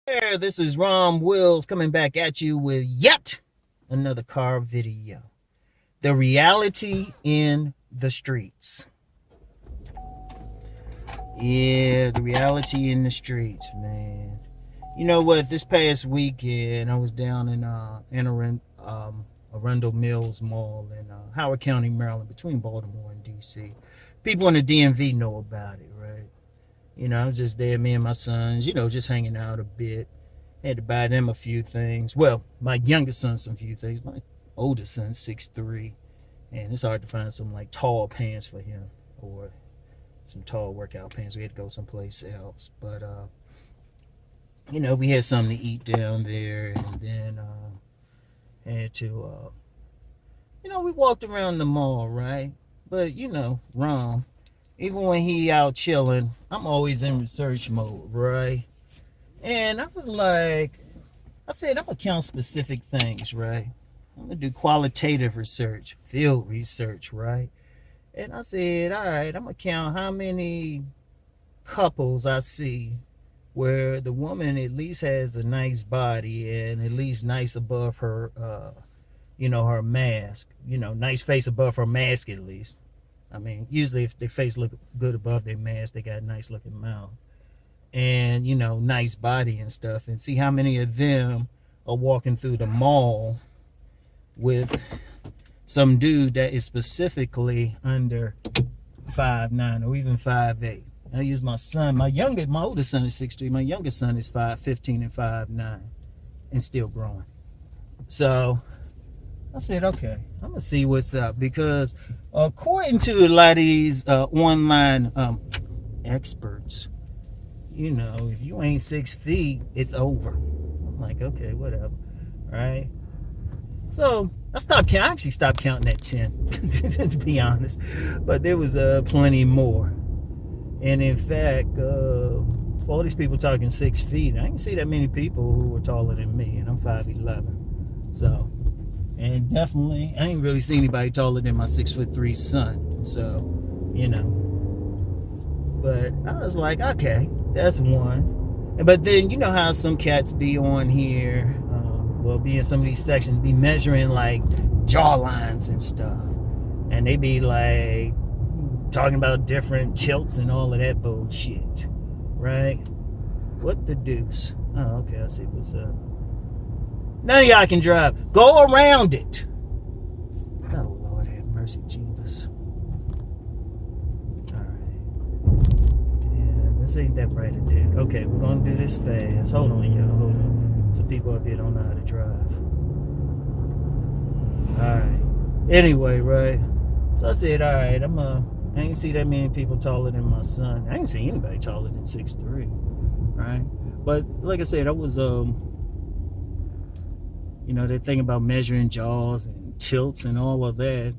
There, this is Rom Wills coming back at you with yet another car video. The reality in the streets. Yeah, the reality in the streets, man. You know what? This past weekend, I was down in Arundel Mills Mall in Howard County, Maryland, between Baltimore and D.C. People in the DMV know about it, right? I was just there, me and my sons, just hanging out a bit. Had to buy them a few things. Well, my youngest son some few things. My oldest son, 6'3", and it's hard to find some like tall pants for him or some tall workout pants. We had to go someplace else. But we had something to eat down there, and then had to we walked around the mall, right? But Rom, even when he out chilling, I'm always in research mode, right? And I was like, I said, I'm going to count specific things, right? I'm going to do qualitative research, field research, right? And I said, all right, I'm going to count how many couples I see where the woman at least has a nice body and at least nice above her, her mask, nice face above her mask at least. I mean, usually if their face look good above their mask, they got a nice looking mouth. And nice body and stuff, and see how many of them are walking through the mall with some dude that is specifically under 5'9" or even 5'8". I use my son, my oldest son is 6'3", my youngest son is 5'15" and 5'9", and still growing. So I said, okay, I'm gonna see what's up, because according to a lot of these online experts, if you ain't 6 feet, it's over. I'm like, okay, whatever, right? So I actually stopped counting at 10, to be honest. But there was plenty more. And in fact, for all these people talking 6 feet, I didn't see that many people who were taller than me, and I'm 5'11". So, and definitely, I ain't really seen anybody taller than my 6'3" son. So, But I was like, okay, that's one. But then how some cats be on here, be in some of these sections, be measuring like jaw lines and stuff. And they be like talking about different tilts and all of that bullshit, right? What the deuce? Oh, okay, I see what's up. None of y'all can drive. Go around it. Oh, Lord have mercy, Jesus. This ain't that bright a dude. Okay, we're gonna do this fast. Hold on, y'all. Hold on. Some people up here don't know how to drive. Alright. Anyway, right? So I said, alright, I ain't see that many people taller than my son. I ain't seen anybody taller than 6'3". Right? But like I said, I was that thing about measuring jaws and tilts and all of that.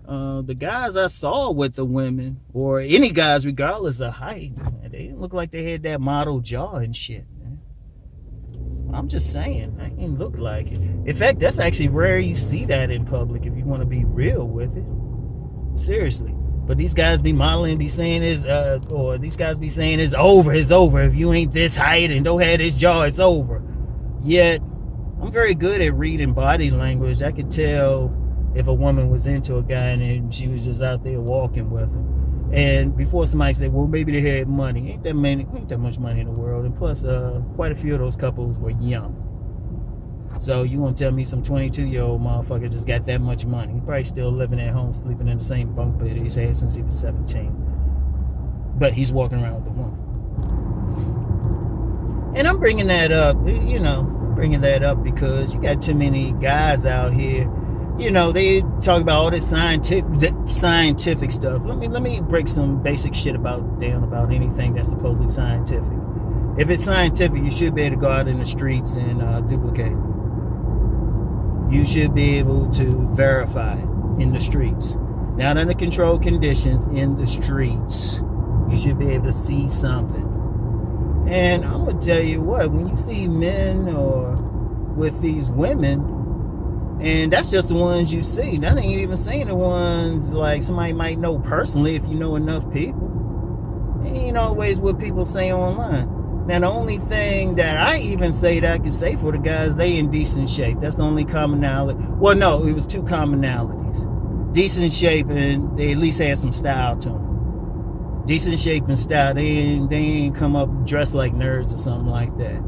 The guys I saw with the women, or any guys regardless of height, man, they didn't look like they had that model jaw and shit, man. I'm just saying, they didn't look like it. In fact, that's actually rare you see that in public, if you want to be real with it. Seriously. But these guys be modeling, be saying these guys be saying it's over. If you ain't this height and don't have this jaw, it's over. Yet, I'm very good at reading body language. I could tell if a woman was into a guy and she was just out there walking with him. And before somebody said, well, maybe they had money. Ain't that much money in the world. And plus, quite a few of those couples were young. So you want to tell me some 22-year-old motherfucker just got that much money? He probably still living at home, sleeping in the same bunk bed he's had since he was 17. But he's walking around with a woman. And I'm bringing that up, because you got too many guys out here. They talk about all this scientific stuff. Let me break some basic shit down about anything that's supposedly scientific. If it's scientific, you should be able to go out in the streets and duplicate it. You should be able to verify it in the streets. Not under controlled conditions, in the streets. You should be able to see something. And I'm going to tell you what, when you see men or with these women, and that's just the ones you see. That ain't even saying the ones like somebody might know personally if you know enough people. It ain't always what people say online. Now, the only thing that I even say that I can say for the guys, they in decent shape. That's the only commonality. Well, no, it was two commonalities. Decent shape, and they at least had some style to them. Decent shape and style. They ain't come up dressed like nerds or something like that.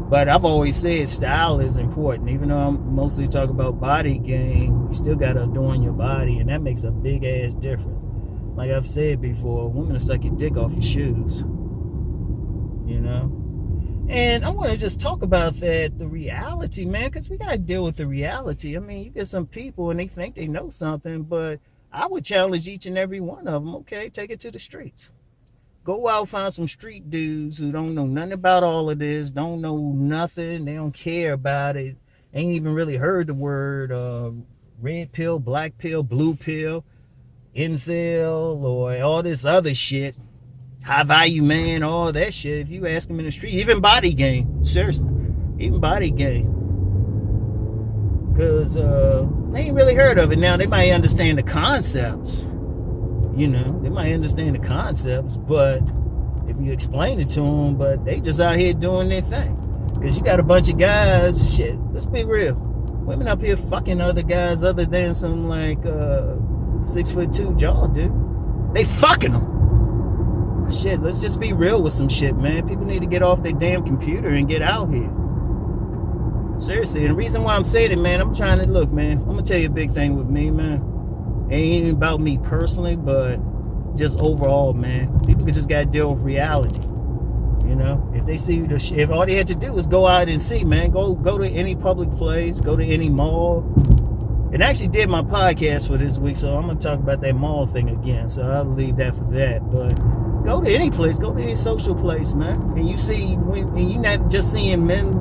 But I've always said style is important. Even though I'm mostly talking about body game, you still got to adorn your body, and that makes a big-ass difference. Like I've said before, women will suck your dick off your shoes. You know? And I want to just talk about that, the reality, man, because we got to deal with the reality. I mean, you get some people and they think they know something, but I would challenge each and every one of them, okay, take it to the streets. Go out, find some street dudes who don't know nothing about all of this, don't know nothing, they don't care about it, ain't even really heard the word red pill, black pill, blue pill, incel, or all this other shit. High value man, all that shit. If you ask them in the street, even body game, seriously, even body game, because they ain't really heard of it. Now they might understand the concepts, you know, they might understand the concepts, but if you explain it to them, but they just out here doing their thing. Because you got a bunch of guys, shit, let's be real, women up here fucking other guys other than some like 6'2" jaw dude. They fucking them. Shit, let's just be real with some shit, man. People need to get off their damn computer and get out here. Seriously, and the reason why I'm saying it, man, I'm trying to look, man. I'm gonna tell you a big thing with me, man. It ain't even about me personally, but just overall, man. People just gotta deal with reality. You know, if they see the shit, if all they had to do was go out and see, man, go to any public place, go to any mall. And I actually did my podcast for this week, so I'm gonna talk about that mall thing again. So I'll leave that for that, but. Go to any place, go to any social place, man. And you see, and you're not just seeing men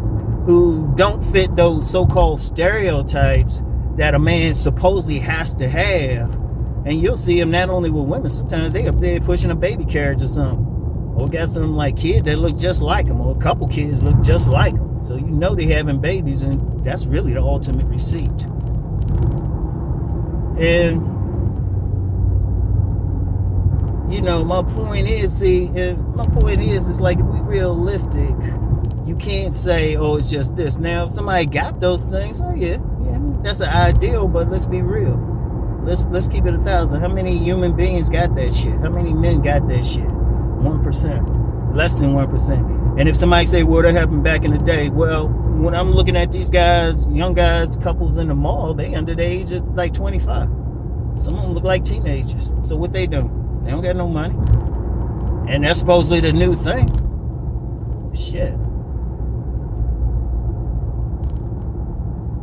who don't fit those so-called stereotypes that a man supposedly has to have. And you'll see them not only with women, sometimes they up there pushing a baby carriage or something. Or got some like kid that look just like them, or a couple kids look just like them. So you know they having babies, and that's really the ultimate receipt. And you know, my point is, it's like, if we realistic, you can't say, oh, it's just this. Now, if somebody got those things, oh yeah, that's an ideal, but let's be real. Let's keep it 1,000. How many human beings got that shit? How many men got that shit? 1%. Less than 1%. And if somebody say, well, that happened back in the day, well, when I'm looking at these guys, young guys, couples in the mall, they under the age of like 25. Some of them look like teenagers. So what they doing? They don't got no money. And that's supposedly the new thing. Shit.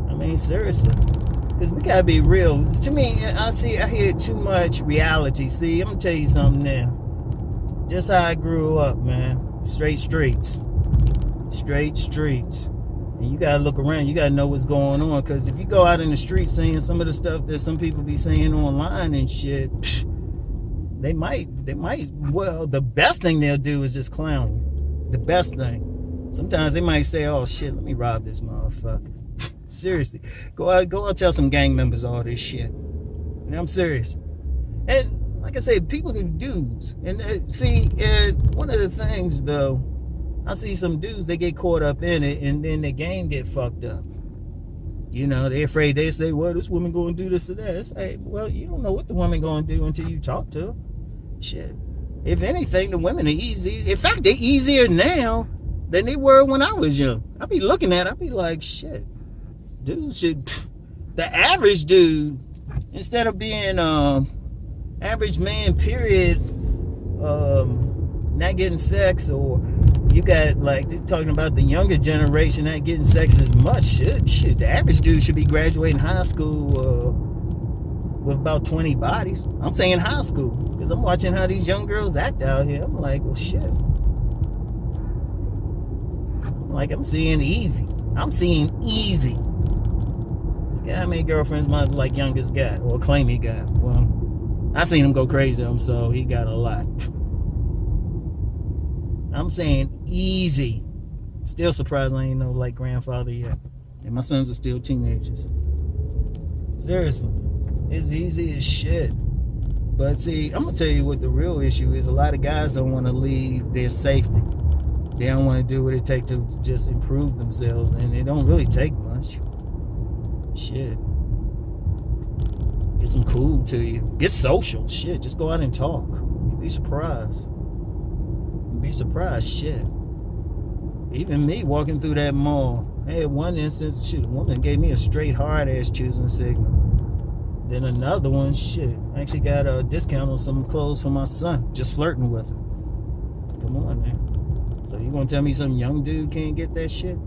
I mean, seriously. Because we gotta be real. To me, I hear too much reality. See, I'm gonna tell you something now. Just how I grew up, man. Straight streets. Straight streets. And you gotta look around. You gotta know what's going on. Because if you go out in the street saying some of the stuff that some people be saying online and shit, They might, well, the best thing they'll do is just clown you. The best thing. Sometimes they might say, oh shit, let me rob this motherfucker. Seriously. Go out tell some gang members all this shit. And I'm serious. And like I said, people are dudes. And see, and one of the things though, I see some dudes, they get caught up in it and then the game get fucked up. You know, they're afraid. They say, well, this woman going to do this or that. It's like, well, you don't know what the woman going to do until you talk to her. Shit. If anything, the women are easy. In fact, they're easier now than they were when I was young. I be looking at it, I be like, shit. Dude should... The average dude, instead of being average man, period, not getting sex, or you got, like, they're talking about the younger generation not getting sex as much. Shit. The average dude should be graduating high school with about 20 bodies. I'm saying high school, because I'm watching how these young girls act out here. I'm like, well, shit. I'm seeing easy. I'm seeing easy. Yeah, how many girlfriends my youngest got, or claim he got? Well, I seen him go crazy, so he got a lot. I'm saying easy. Still surprised I ain't no grandfather yet. And my sons are still teenagers. Seriously. It's easy as shit. But see, I'm going to tell you what the real issue is. A lot of guys don't want to leave their safety. They don't want to do what it takes to just improve themselves, and it don't really take much. Shit. Get some cool to you. Get social. Shit. Just go out and talk. You'd be surprised. You'd be surprised. Shit. Even me walking through that mall. I had one instance, shit, a woman gave me a straight hard ass choosing signal. Then another one, shit, I actually got a discount on some clothes for my son. Just flirting with him. Come on, man. So you gonna tell me some young dude can't get that shit?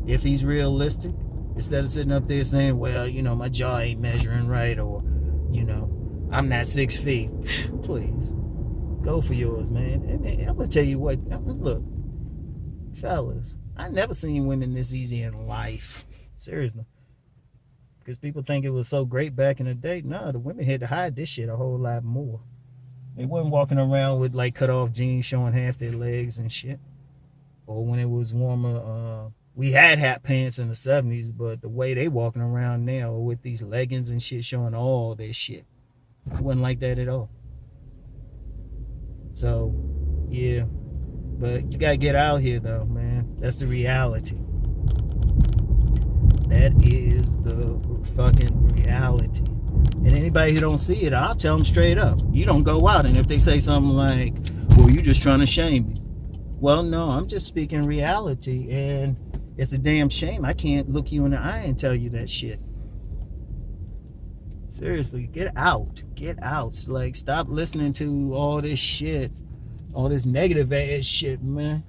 If he's realistic? Instead of sitting up there saying, well, my jaw ain't measuring right, or, I'm not 6 feet. Please. Go for yours, man. And I'm going to tell you what. Look, fellas, I never seen women this easy in life. Seriously. Because people think it was so great back in the day. No, the women had to hide this shit a whole lot more. They wasn't walking around with, cut off jeans showing half their legs and shit. Or when it was warmer, we had hat pants in the 70s, but the way they walking around now with these leggings and shit showing all their shit, it wasn't like that at all. So, yeah. But you gotta get out here, though, man. That's the reality. That is the fucking reality. And anybody who don't see it, I'll tell them straight up. You don't go out, and if they say something like, well, you're just trying to shame me. Well, no, I'm just speaking reality, and it's a damn shame I can't look you in the eye and tell you that shit. Seriously, get out. Get out. Stop listening to all this shit. All this negative ass shit, man.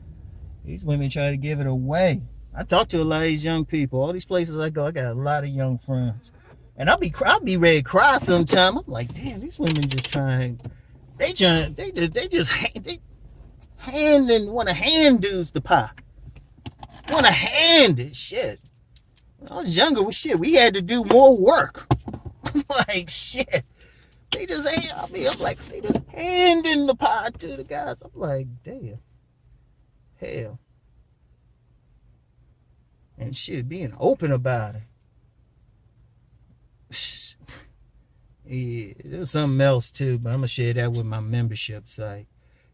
These women try to give it away. I talk to a lot of these young people. All these places I go, I got a lot of young friends. And I'll be ready to cry sometime. I'm like, damn, these women just trying. They just hand and want to hand dudes the pie. Want to hand it, shit. When I was younger, we had to do more work. Like, shit. They just I'm like, they just handing the pie to the guys. I'm like, damn. Hell. And shit, being open about it. Yeah, there's something else too, but I'm gonna share that with my membership site.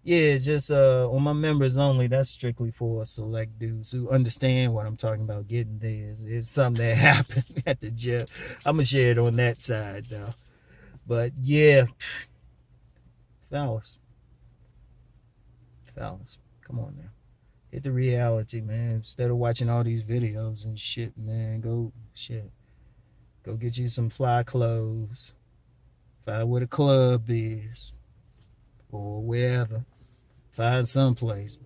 Yeah, just on my members only. That's strictly for select dudes who understand what I'm talking about getting theirs. It's something that happened at the gym. I'm gonna share it on that side though. But yeah, fellas, come on now, hit the reality, man. Instead of watching all these videos and shit, man, go get you some fly clothes. Find where the club is, or wherever. Find someplace.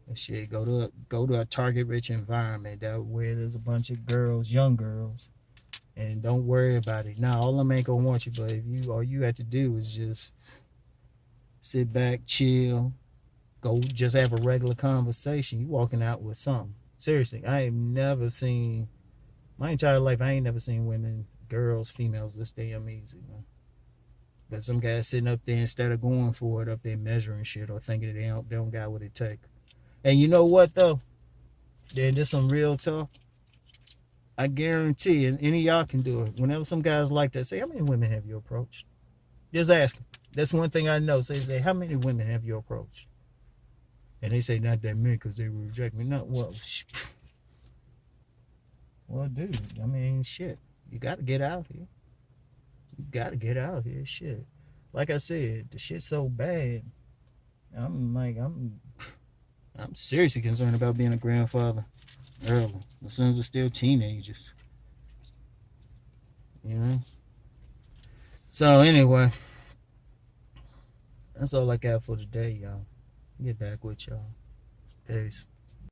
And shit, go to a target-rich environment where there's a bunch of girls, young girls, and don't worry about it. Now, all them ain't gonna want you, but all you have to do is just sit back, chill, go just have a regular conversation. You walking out with something. Seriously, I ain't never seen my entire life. I ain't never seen women, girls, females this damn easy, man. But some guys sitting up there, instead of going for it, up there measuring shit or thinking they don't got what it takes. And you know what though? Then just some real talk. I guarantee, and any of y'all can do it. Whenever some guys like that, say, how many women have you approached? Just ask them. That's one thing I know. Say, how many women have you approached? And they say, not that many, because they would reject me. No, well, dude, I mean, shit. You got to get out here. You got to get out here, shit. Like I said, the shit's so bad. I'm seriously concerned about being a grandfather early. My sons are still teenagers. You know? So anyway, that's all I got for today, y'all. Get back with y'all. Peace.